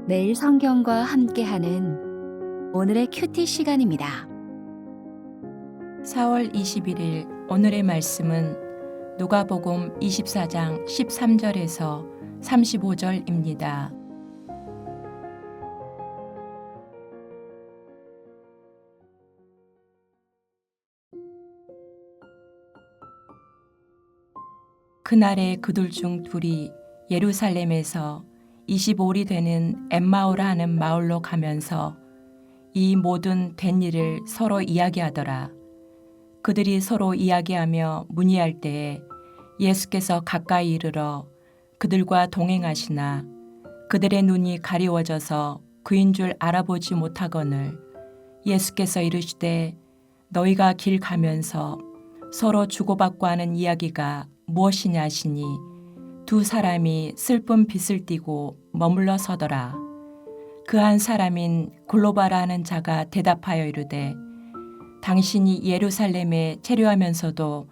매일 성경과 함께하는 오늘의 큐티 시간입니다. 4월 21일 오늘의 말씀은 누가복음 24장 13절에서 35절입니다. 그날에 그들 중 둘이 예루살렘에서 25리 되는 엠마오라 하는 마을로 가면서 이 모든 된 일을 서로 이야기하더라. 그들이 서로 이야기하며 문의할 때에 예수께서 가까이 이르러 그들과 동행하시나 그들의 눈이 가리워져서 그인 줄 알아보지 못하거늘 예수께서 이르시되 너희가 길 가면서 서로 주고받고 하는 이야기가 무엇이냐 하시니 두 사람이 슬픈 빛을 띠고 머물러 서더라. 그 한 사람인 글로바라 하는 자가 대답하여 이르되 당신이 예루살렘에 체류하면서도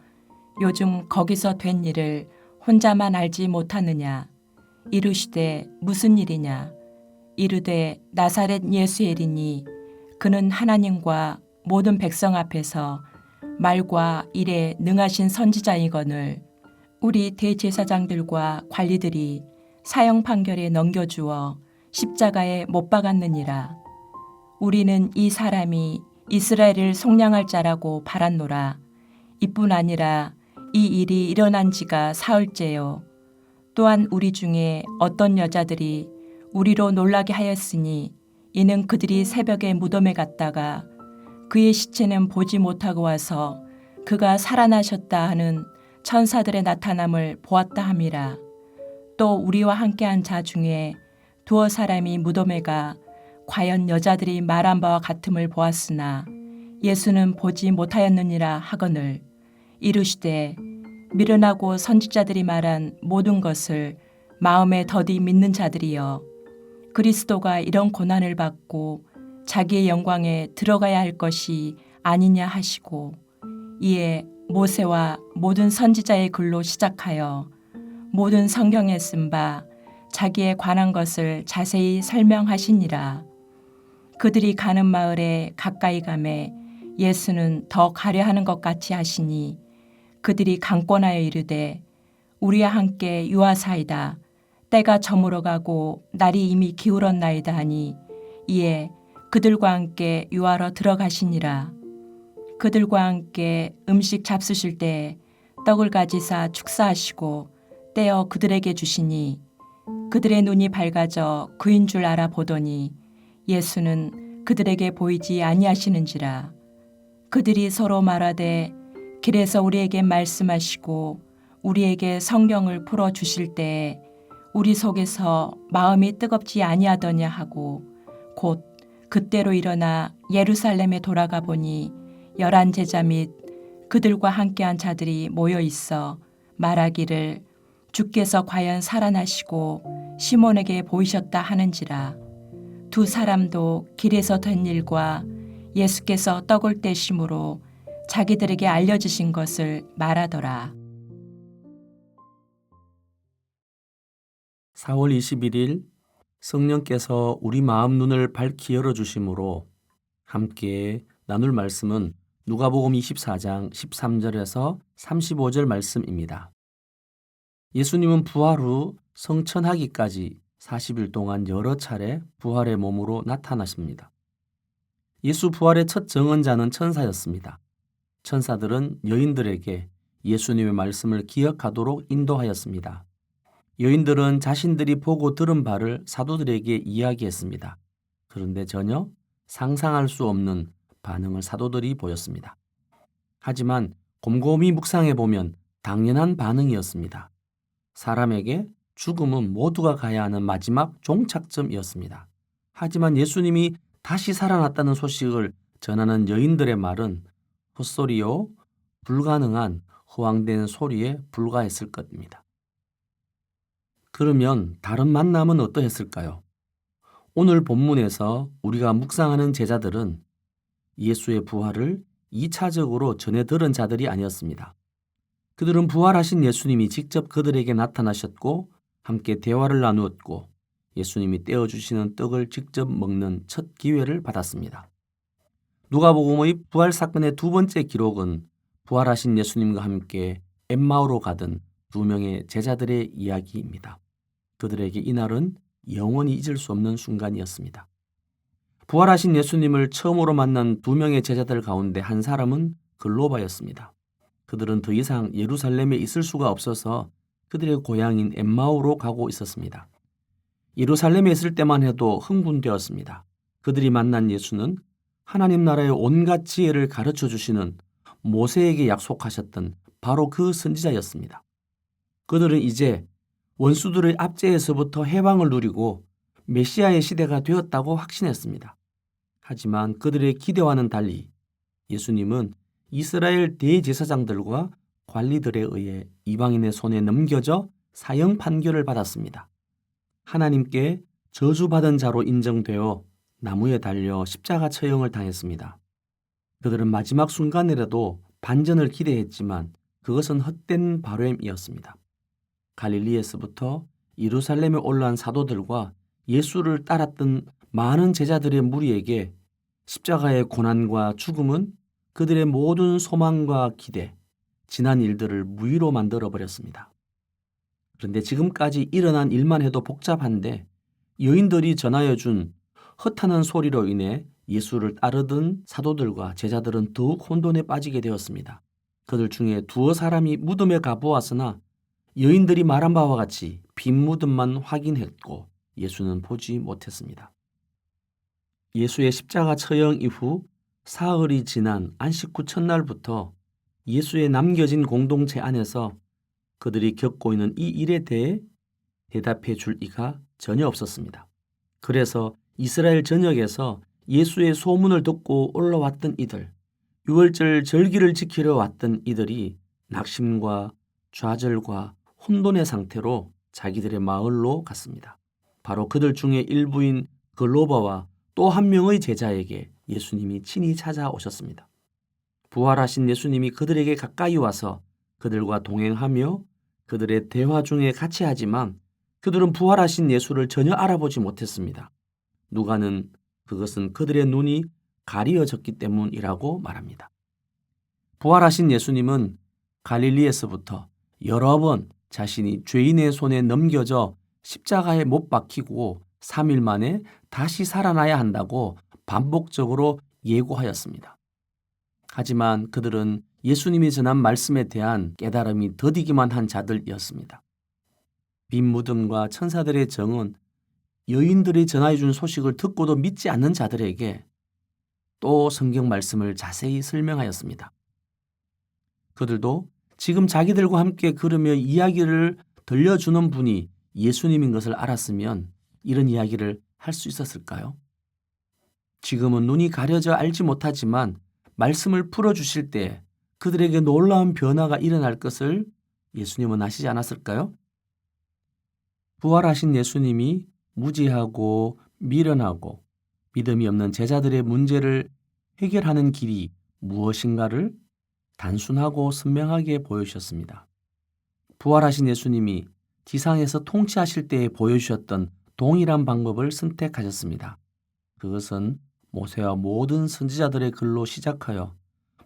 요즘 거기서 된 일을 혼자만 알지 못하느냐. 이르시되 무슨 일이냐. 이르되 나사렛 예수엘이니 그는 하나님과 모든 백성 앞에서 말과 일에 능하신 선지자이거늘 우리 대제사장들과 관리들이 사형 판결에 넘겨주어 십자가에 못 박았느니라. 우리는 이 사람이 이스라엘을 속량할 자라고 바랐노라. 이뿐 아니라 이 일이 일어난 지가 사흘째요. 또한 우리 중에 어떤 여자들이 우리로 놀라게 하였으니 이는 그들이 새벽에 무덤에 갔다가 그의 시체는 보지 못하고 와서 그가 살아나셨다 하는 천사들의 나타남을 보았다 함이라. 또 우리와 함께한 자 중에 두어 사람이 무덤에 가 과연 여자들이 말한 바와 같음을 보았으나 예수는 보지 못하였느니라 하거늘 이르시되 미련하고 선지자들이 말한 모든 것을 마음에 더디 믿는 자들이여 그리스도가 이런 고난을 받고 자기의 영광에 들어가야 할 것이 아니냐 하시고 이에 모세와 모든 선지자의 글로 시작하여 모든 성경에 쓴 바 자기에 관한 것을 자세히 설명하시니라. 그들이 가는 마을에 가까이 가매 예수는 더 가려 하는 것 같이 하시니 그들이 강권하여 이르되 우리와 함께 유하사이다. 때가 저물어 가고 날이 이미 기울었나이다 하니 이에 그들과 함께 유하러 들어가시니라. 그들과 함께 음식 잡수실 때 떡을 가지사 축사하시고 떼어 그들에게 주시니 그들의 눈이 밝아져 그인 줄 알아보더니 예수는 그들에게 보이지 아니하시는지라. 그들이 서로 말하되 길에서 우리에게 말씀하시고 우리에게 성경을 풀어 주실 때에 우리 속에서 마음이 뜨겁지 아니하더냐 하고 곧 그때로 일어나 예루살렘에 돌아가 보니 11 제자 및 그들과 함께한 자들이 모여 있어 말하기를 주께서 과연 살아나시고 시몬에게 보이셨다 하는지라. 두 사람도 길에서 된 일과 예수께서 떡을 떼심으로 자기들에게 알려주신 것을 말하더라. 4월 21일 성령께서 우리 마음 눈을 밝히 열어주심으로 함께 나눌 말씀은 누가복음 24장 13절에서 35절 말씀입니다. 예수님은 부활 후 성천하기까지 40일 동안 여러 차례 부활의 몸으로 나타나십니다. 예수 부활의 첫 증언자는 천사였습니다. 천사들은 여인들에게 예수님의 말씀을 기억하도록 인도하였습니다. 여인들은 자신들이 보고 들은 바를 사도들에게 이야기했습니다. 그런데 전혀 상상할 수 없는 반응을 사도들이 보였습니다. 하지만 곰곰이 묵상해 보면 당연한 반응이었습니다. 사람에게 죽음은 모두가 가야 하는 마지막 종착점이었습니다. 하지만 예수님이 다시 살아났다는 소식을 전하는 여인들의 말은 헛소리요, 불가능한 허황된 소리에 불과했을 것입니다. 그러면 다른 만남은 어떠했을까요? 오늘 본문에서 우리가 묵상하는 제자들은 예수의 부활을 2차적으로 전해 들은 자들이 아니었습니다. 그들은 부활하신 예수님이 직접 그들에게 나타나셨고 함께 대화를 나누었고 예수님이 떼어주시는 떡을 직접 먹는 첫 기회를 받았습니다. 누가복음의 부활 사건의 두 번째 기록은 부활하신 예수님과 함께 엠마오로 가던 두 명의 제자들의 이야기입니다. 그들에게 이날은 영원히 잊을 수 없는 순간이었습니다. 부활하신 예수님을 처음으로 만난 두 명의 제자들 가운데 한 사람은 글로바였습니다. 그들은 더 이상 예루살렘에 있을 수가 없어서 그들의 고향인 엠마오로 가고 있었습니다. 예루살렘에 있을 때만 해도 흥분되었습니다. 그들이 만난 예수는 하나님 나라의 온갖 지혜를 가르쳐 주시는 모세에게 약속하셨던 바로 그 선지자였습니다. 그들은 이제 원수들의 압제에서부터 해방을 누리고 메시아의 시대가 되었다고 확신했습니다. 하지만 그들의 기대와는 달리 예수님은 이스라엘 대제사장들과 관리들에 의해 이방인의 손에 넘겨져 사형 판결을 받았습니다. 하나님께 저주받은 자로 인정되어 나무에 달려 십자가 처형을 당했습니다. 그들은 마지막 순간이라도 반전을 기대했지만 그것은 헛된 바램이었습니다. 갈릴리에서부터 예루살렘에 올라온 사도들과 예수를 따랐던 많은 제자들의 무리에게 십자가의 고난과 죽음은 그들의 모든 소망과 기대, 지난 일들을 무위로 만들어 버렸습니다. 그런데 지금까지 일어난 일만 해도 복잡한데 여인들이 전하여 준 헛하는 소리로 인해 예수를 따르던 사도들과 제자들은 더욱 혼돈에 빠지게 되었습니다. 그들 중에 두어 사람이 무덤에 가보았으나 여인들이 말한 바와 같이 빈 무덤만 확인했고 예수는 보지 못했습니다. 예수의 십자가 처형 이후 사흘이 지난 안식 후 첫날부터 예수의 남겨진 공동체 안에서 그들이 겪고 있는 이 일에 대해 대답해 줄 이가 전혀 없었습니다. 그래서 이스라엘 전역에서 예수의 소문을 듣고 올라왔던 이들, 유월절 절기를 지키러 왔던 이들이 낙심과 좌절과 혼돈의 상태로 자기들의 마을로 갔습니다. 바로 그들 중에 일부인 글로바와 또 한 명의 제자에게 예수님이 친히 찾아오셨습니다. 부활하신 예수님이 그들에게 가까이 와서 그들과 동행하며 그들의 대화 중에 같이 하지만 그들은 부활하신 예수를 전혀 알아보지 못했습니다. 누가는 그것은 그들의 눈이 가리어졌기 때문이라고 말합니다. 부활하신 예수님은 갈릴리에서부터 여러 번 자신이 죄인의 손에 넘겨져 십자가에 못 박히고 3일 만에 다시 살아나야 한다고 반복적으로 예고하였습니다. 하지만 그들은 예수님이 전한 말씀에 대한 깨달음이 더디기만 한 자들이었습니다. 빈 무덤과 천사들의 정은 여인들이 전하여 준 소식을 듣고도 믿지 않는 자들에게 또 성경 말씀을 자세히 설명하였습니다. 그들도 지금 자기들과 함께 걸으며 이야기를 들려주는 분이 예수님인 것을 알았으면 이런 이야기를 할 수 있었을까요? 지금은 눈이 가려져 알지 못하지만 말씀을 풀어주실 때 그들에게 놀라운 변화가 일어날 것을 예수님은 아시지 않았을까요? 부활하신 예수님이 무지하고 미련하고 믿음이 없는 제자들의 문제를 해결하는 길이 무엇인가를 단순하고 선명하게 보여주셨습니다. 부활하신 예수님이 지상에서 통치하실 때에 보여주셨던 동일한 방법을 선택하셨습니다. 그것은 모세와 모든 선지자들의 글로 시작하여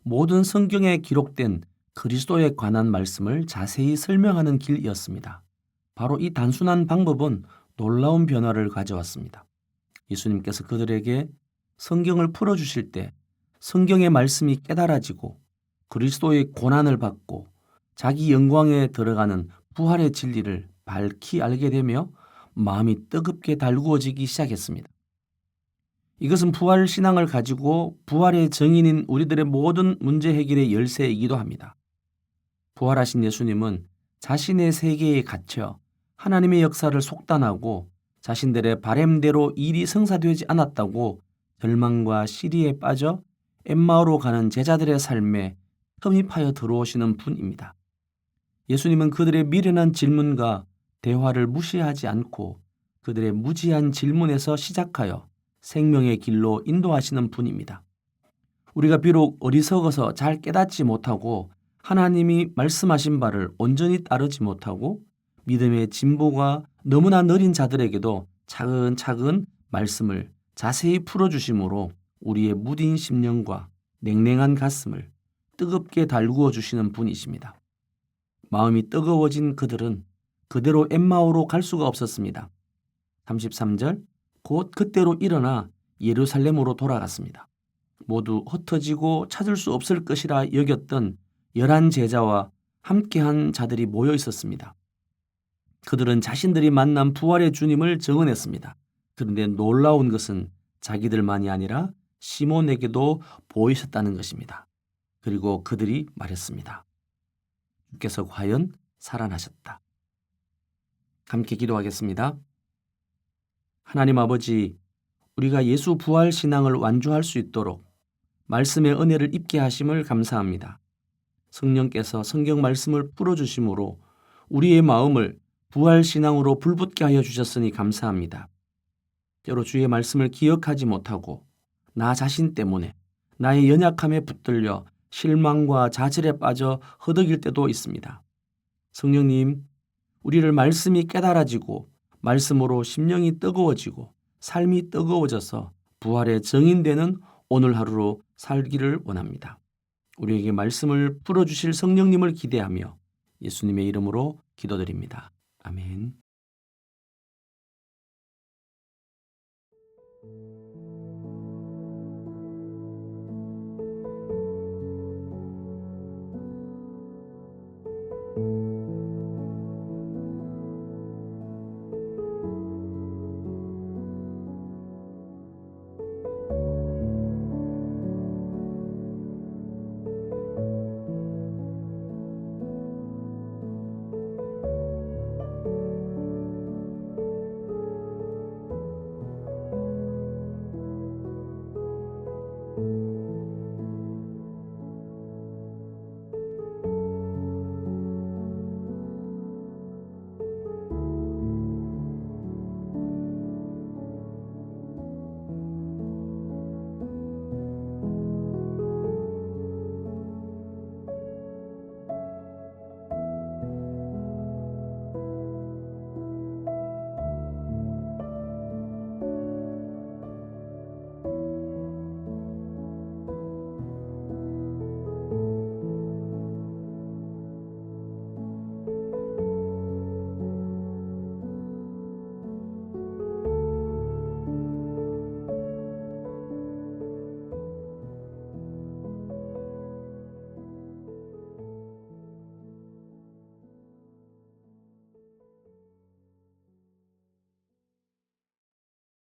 모든 성경에 기록된 그리스도에 관한 말씀을 자세히 설명하는 길이었습니다. 바로 이 단순한 방법은 놀라운 변화를 가져왔습니다. 예수님께서 그들에게 성경을 풀어주실 때 성경의 말씀이 깨달아지고 그리스도의 고난을 받고 자기 영광에 들어가는 부활의 진리를 밝히 알게 되며 마음이 뜨겁게 달구어지기 시작했습니다. 이것은 부활 신앙을 가지고 부활의 증인인 우리들의 모든 문제 해결의 열쇠이기도 합니다. 부활하신 예수님은 자신의 세계에 갇혀 하나님의 역사를 속단하고 자신들의 바램대로 일이 성사되지 않았다고 절망과 시리에 빠져 엠마오로 가는 제자들의 삶에 흡입하여 들어오시는 분입니다. 예수님은 그들의 미련한 질문과 대화를 무시하지 않고 그들의 무지한 질문에서 시작하여 생명의 길로 인도하시는 분입니다. 우리가 비록 어리석어서 잘 깨닫지 못하고 하나님이 말씀하신 바를 온전히 따르지 못하고 믿음의 진보가 너무나 느린 자들에게도 차근차근 말씀을 자세히 풀어주심으로 우리의 무딘 심령과 냉랭한 가슴을 뜨겁게 달구어 주시는 분이십니다. 마음이 뜨거워진 그들은 그대로 엠마오로 갈 수가 없었습니다. 33절, 곧 그때로 일어나 예루살렘으로 돌아갔습니다. 모두 흩어지고 찾을 수 없을 것이라 여겼던 11 제자와 함께한 자들이 모여 있었습니다. 그들은 자신들이 만난 부활의 주님을 증언했습니다. 그런데 놀라운 것은 자기들만이 아니라 시몬에게도 보이셨다는 것입니다. 그리고 그들이 말했습니다. 주께서 과연 살아나셨다. 함께 기도하겠습니다. 하나님 아버지, 우리가 예수 부활 신앙을 완주할 수 있도록 말씀의 은혜를 입게 하심을 감사합니다. 성령께서 성경 말씀을 풀어주심으로 우리의 마음을 부활 신앙으로 불붙게 하여 주셨으니 감사합니다. 때로 주의 말씀을 기억하지 못하고 나 자신 때문에 나의 연약함에 붙들려 실망과 좌절에 빠져 허덕일 때도 있습니다. 성령님, 우리를 말씀이 깨달아지고 말씀으로 심령이 뜨거워지고 삶이 뜨거워져서 부활의 정인되는 오늘 하루로 살기를 원합니다. 우리에게 말씀을 풀어주실 성령님을 기대하며 예수님의 이름으로 기도드립니다. 아멘.